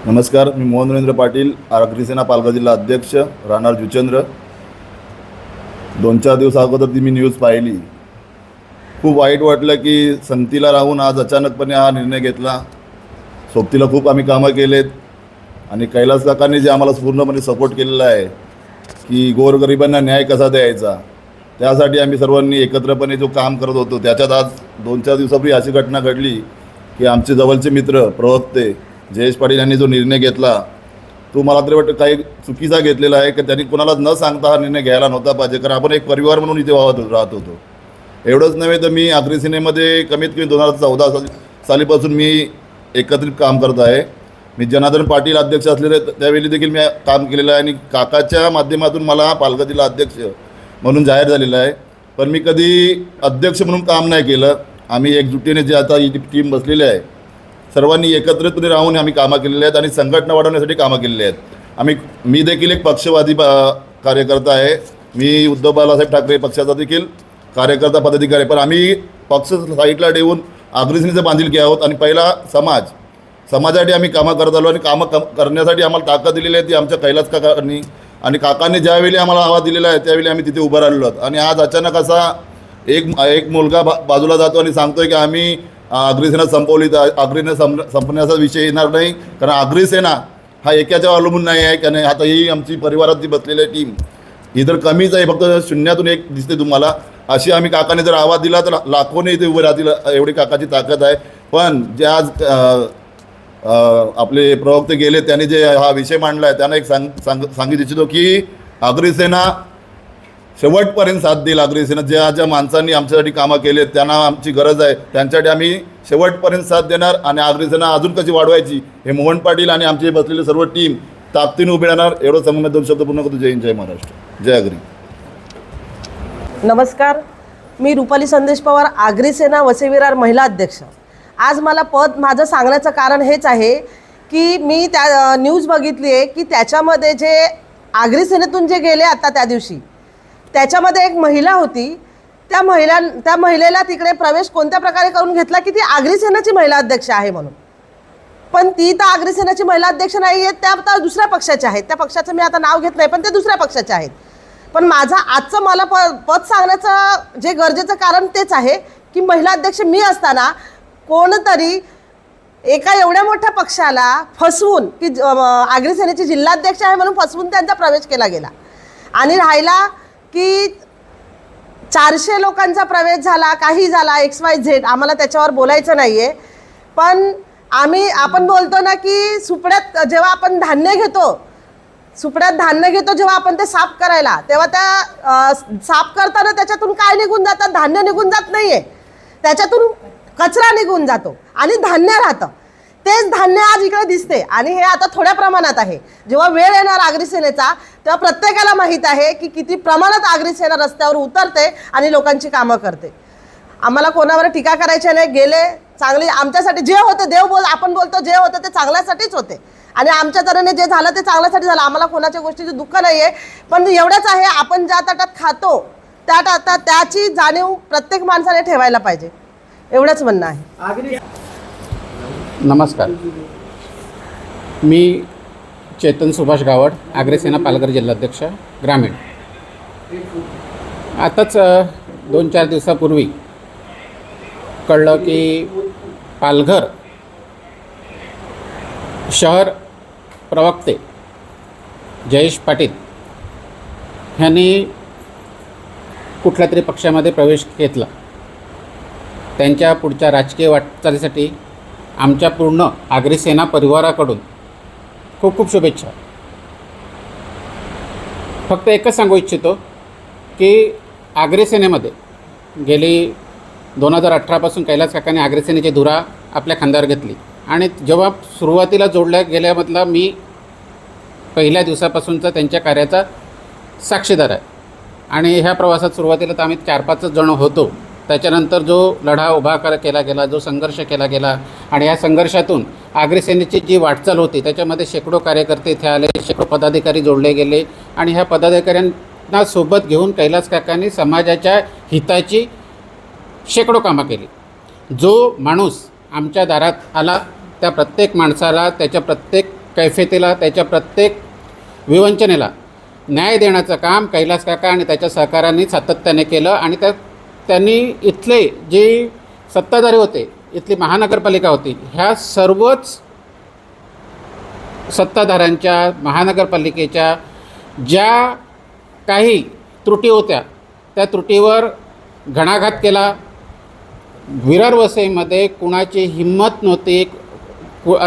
नमस्कार, मी मोहन नरेंद्र पाटील, अग्रिसेना पालघर जिल्हा अध्यक्ष, राहणार जुचंद्र. 2-4 दिवस अगोदर ती मी न्यूज पाहिली. खूप वाईट वाटलं की संगतीला राहून आज अचानकपणे हा निर्णय घेतला. सोबतीला खूप आम्ही कामं केलेत आणि कैलास काकांनी जे आम्हाला पूर्णपणे सपोर्ट केलेला आहे की गोरगरिबांना न्याय कसा द्यायचा, त्यासाठी आम्ही सर्वांनी एकत्रपणे जो काम करत होतो. त्याच्यात आज 2-4 दिवसापूर्वी अशी घटना घडली की आमचे जवळचे मित्र प्रवक्ते जयेश पाटील यांनी जो निर्णय घेतला तो मला तरी वाटतं काही चुकीचा घेतलेला आहे की त्यांनी कोणाला न सांगता हा निर्णय घ्यायला नव्हता पाहिजे. कारण आपण एक परिवार म्हणून इथे राहत होतो. एवढंच नव्हे तर मी अग्रिसेनेमध्ये कमीत कमी 2014 सालीपासून मी एकत्रित काम करत आहे. मी जनार्दन पाटील अध्यक्ष असलेले त्यावेळी देखील मी काम केलेलं आहे आणि काकाच्या माध्यमातून मला पालघर जिल्हा अध्यक्ष म्हणून जाहीर झालेलं आहे. पण मी कधी अध्यक्ष म्हणून काम नाही केलं. आम्ही एकजुटीने जे आता ही टीम बसलेली आहे सर्वांनी एकत्रितपणे राहून आम्ही कामं केलेली आहेत आणि संघटना वाढवण्यासाठी कामं केलेली आहेत. मी देखील एक पक्षवादी कार्यकर्ता आहे. मी उद्धव बाळासाहेब ठाकरे पक्षाचा देखील कार्यकर्ता पदाधिकारी आहे. पण आम्ही पक्ष साईडला ठेवून अग्रिसेनेचं बांधिलकी आहोत आणि पहिला समाजासाठी आम्ही कामं करत आलो आणि कामं करण्यासाठी आम्हाला ताकद दिलेली आहे ती आमच्या कैलास काकांनी. आणि काकांनी ज्यावेळी आम्हाला आवाज दिलेला आहे त्यावेळी आम्ही तिथे उभं राहिलो आहोत. आणि आज अचानक असा एक मुलगा बाजूला जातो आणि सांगतोय की आम्ही अग्रिसेना संपवली, तर अग्रिसेना संपण्याचा विषय येणार नाही. कारण अग्रिसेना हा एकाच्या अवलंबून नाही आहे. कारण आता ही आमची परिवारात जी बसलेली टीम ही तर कमीच आहे, फक्त शून्यातून एक दिसते तुम्हाला. अशी आम्ही काकाने जर आवाज दिला तर लाखोने इथे उभे राहतील, एवढी काकाची ताकद आहे. पण जे आज आपले प्रवक्ते गेले त्यांनी जे हा विषय मांडला आहे त्यांना एक सांगितू इच्छितो की अग्रिसेना शेवटपर्यंत साथ देईल. अग्रिसेना ज्या माणसांनी आमच्यासाठी कामं केले त्यांना आमची गरज आहे, त्यांच्यासाठी आम्ही शेवटपर्यंत साथ देणार. आणि अग्रिसेना अजून कशी वाढवायची हे मोहन पाटील आणि आमचे बसलेले सर्व टीम ताकदीने उभे राहणार. एवढं सांगून 2 शब्द पूर्ण करतो. जय हिंद, जय महाराष्ट्र, जय अग्री. नमस्कार, मी रुपाली संदेश पवार, अग्रिसेना वसई-विरार महिला अध्यक्ष. आज मला माझं सांगण्याचं कारण हेच आहे की मी त्या न्यूज बघितली आहे की त्याच्यामध्ये जे अग्रिसेनेतून जे गेले आता त्या दिवशी त्याच्यामध्ये एक महिला होती. त्या महिलेला तिकडे प्रवेश कोणत्या प्रकारे करून घेतला की ती अग्रिसेनाची महिला अध्यक्ष आहे म्हणून. पण ती तर अग्रिसेनाची महिला अध्यक्ष नाही आहेत, त्या आता दुसऱ्या पक्षाच्या आहेत. त्या पक्षाचं मी आता नाव घेत नाही, पण ते दुसऱ्या पक्षाचे आहेत. पण माझं आजचं मला पद सांगण्याचं जे गरजेचं कारण तेच आहे की महिला अध्यक्ष मी असताना कोणतरी एका एवढ्या मोठ्या पक्षाला फसवून की अग्रिसेनेची जिल्हाध्यक्ष आहे म्हणून फसवून त्यांचा प्रवेश केला गेला. आणि राहिला की 400 लोकांचा प्रवेश झाला, काही झाला, XYZ, आम्हाला त्याच्यावर बोलायचं नाही आहे. पण आपण बोलतो ना की सुपड्यात जेव्हा आपण धान्य घेतो जेव्हा आपण ते साफ करायला, तेव्हा त्या साफ करताना त्याच्यातून काय निघून जातं? धान्य निघून जात नाही आहे, त्याच्यातून कचरा निघून जातो आणि धान्य राहतं. तेच धान्य आज इकडे दिसते आणि हे आता थोड्या प्रमाणात आहे. जेव्हा वेळ येणार अग्रिसेनेचा तेव्हा प्रत्येकाला माहीत आहे की किती प्रमाणात अग्रिसेना रस्त्यावर उतरते आणि लोकांची कामं करते. आम्हाला कोणावर टीका करायची नाही. गेले चांगले आमच्यासाठी जे होते, आपण बोलतो जे होतं ते चांगल्यासाठीच होते आणि आमच्या तऱ्हेने जे झालं ते चांगल्यासाठी झालं. आम्हाला कोणाच्या गोष्टीचं दुःख नाही आहे. पण एवढंच आहे, आपण ज्या ताटात खातो त्या ताटात त्याची जाणीव प्रत्येक माणसाने ठेवायला पाहिजे, एवढंच म्हणणं आहे. नमस्कार, मी चेतन सुभाष गावड, अग्रिसेना पालघर जिल्हाध्यक्ष ग्रामीण. आताच 2-4 दिवसापूर्वी कळलं की पालघर शहर प्रवक्ते जयेश पाटील ह्यांनी कुठल्या तरी पक्षामध्ये प्रवेश घेतला. त्यांच्या पुढच्या राजकीय वाटचालीसाठी आमच्या पूर्ण अग्रिसेना परिवाराकडून खूप खूप शुभेच्छा. फक्त एकच सांगू इच्छितो की अग्रिसेनेमध्ये गेली 2018 कैलास काकाने अग्रिसेनेची धुरा आपल्या खांद्यावर घेतली आणि जेव्हा सुरुवातीला जोडल्या गेल्यामधला मी पहिल्या दिवसापासूनचा त्यांच्या कार्याचा साक्षीदार आहे. आणि ह्या प्रवासात सुरुवातीला तर आम्ही 4-5 जण होतो. त्याच्यानंतर जो लढा उभा केला गेला, जो संघर्ष केला गेला आणि या संघर्षातून अग्रिसेनेची जी वाटचाल होती त्याच्यामध्ये शेकडो कार्यकर्ते इथे आले, शेकडो पदाधिकारी जोडले गेले आणि ह्या पदाधिकाऱ्यांना सोबत घेऊन कैलास काकांनी समाजाच्या हिताची शेकडो कामं केली. जो माणूस आमच्या दारात आला त्या प्रत्येक माणसाला त्याच्या प्रत्येक कैफियतीला, त्याच्या प्रत्येक विवंचनेला न्याय देण्याचं काम कैलास काका आणि त्याच्या सहकाऱ्यांनी सातत्याने केलं. आणि त्यांनी इथले जे सत्ताधारी होते, इथली महानगरपालिका होती, ह्या सर्वच सत्ताधाऱ्यांच्या, महानगरपालिकेच्या ज्या काही त्रुटी होत्या त्या त्रुटीवर घणाघात केला. विरार वसईमध्ये कुणाची हिंमत नव्हती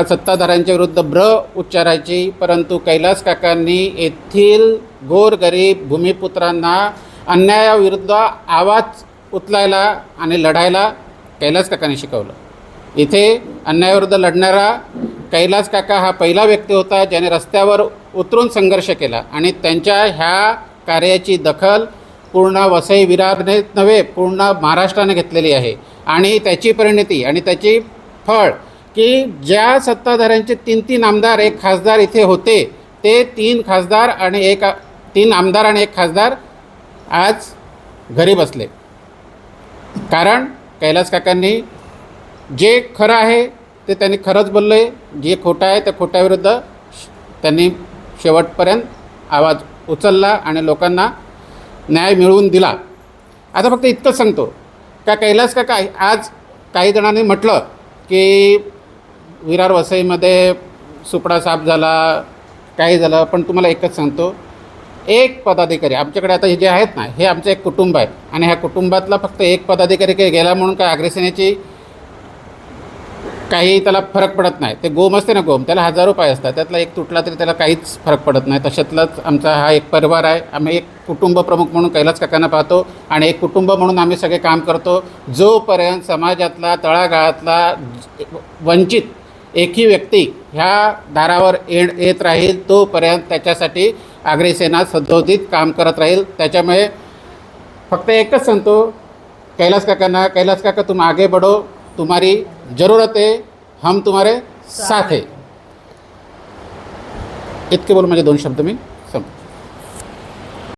सत्ताधाऱ्यांच्या विरुद्ध उच्चारायची, परंतु कैलास काकांनी येथील गोरगरीब भूमिपुत्रांना अन्यायाविरुद्ध आवाज उचलायला आणि लढायला कैलास काकांनी शिकवलं. इथे अन्यायाविरुद्ध लढणारा कैलास काका हा पहिला व्यक्ती होता ज्याने रस्त्यावर उतरून संघर्ष केला. आणि त्यांच्या ह्या कार्याची दखल पूर्ण वसई विरारने नव्हे, पूर्ण महाराष्ट्राने घेतलेली आहे. आणि त्याची परिणती आणि त्याची फळ की ज्या सत्ताधाऱ्यांचे 3 आमदार 1 खासदार इथे होते, ते 3 खासदार आणि 3 आमदार आणि 1 खासदार आज घरी बसले. कारण कैलास काकांनी जे खरं आहे ते त्यांनी खरंच बोलले, जे खोटं आहे त्या खोट्याविरुद्ध त्यांनी शेवटपर्यंत आवाज उचलला आणि लोकांना न्याय मिळवून दिला. आता फक्त इतकंच सांगतो का कैलास काका, आज काही जणांनी म्हटलं की विरार वसईमध्ये सुपडा साफ झाला, काही झालं, पण तुम्हाला एकच सांगतो, एक पदाधिकारी आमच्याकडे आता हे जे आहेत ना, हे आमचं एक कुटुंब आहे आणि ह्या कुटुंबातला फक्त एक पदाधिकारी काही गेला म्हणून काय अग्रसेनेची काही त्याला फरक पडत नाही. ते गोम असते ना, गोम, त्याला हजारो पाय असतात, त्यातला एक तुटला तरी त्याला काहीच फरक पडत नाही. तशातलाच आमचा हा एक परिवार आहे. आम्ही एक कुटुंब प्रमुख म्हणून कैलास काकांना पाहतो आणि एक कुटुंब म्हणून आम्ही सगळे काम करतो. जोपर्यंत समाजातला तळागाळातला वंचित एकही व्यक्ती ह्या दारावर येत राहील, तोपर्यंत त्याच्यासाठी अग्रसेना सदोदित काम करत राहील. त्याच्यामुळे फक्त एकच सांगतो कैलास काकांना, कैलास काका तुम आगे बढ़ो, तुम्हारी ज़रूरत है, हम तुम्हारे साथ है. इतके बोलून माझे 2 शब्द मी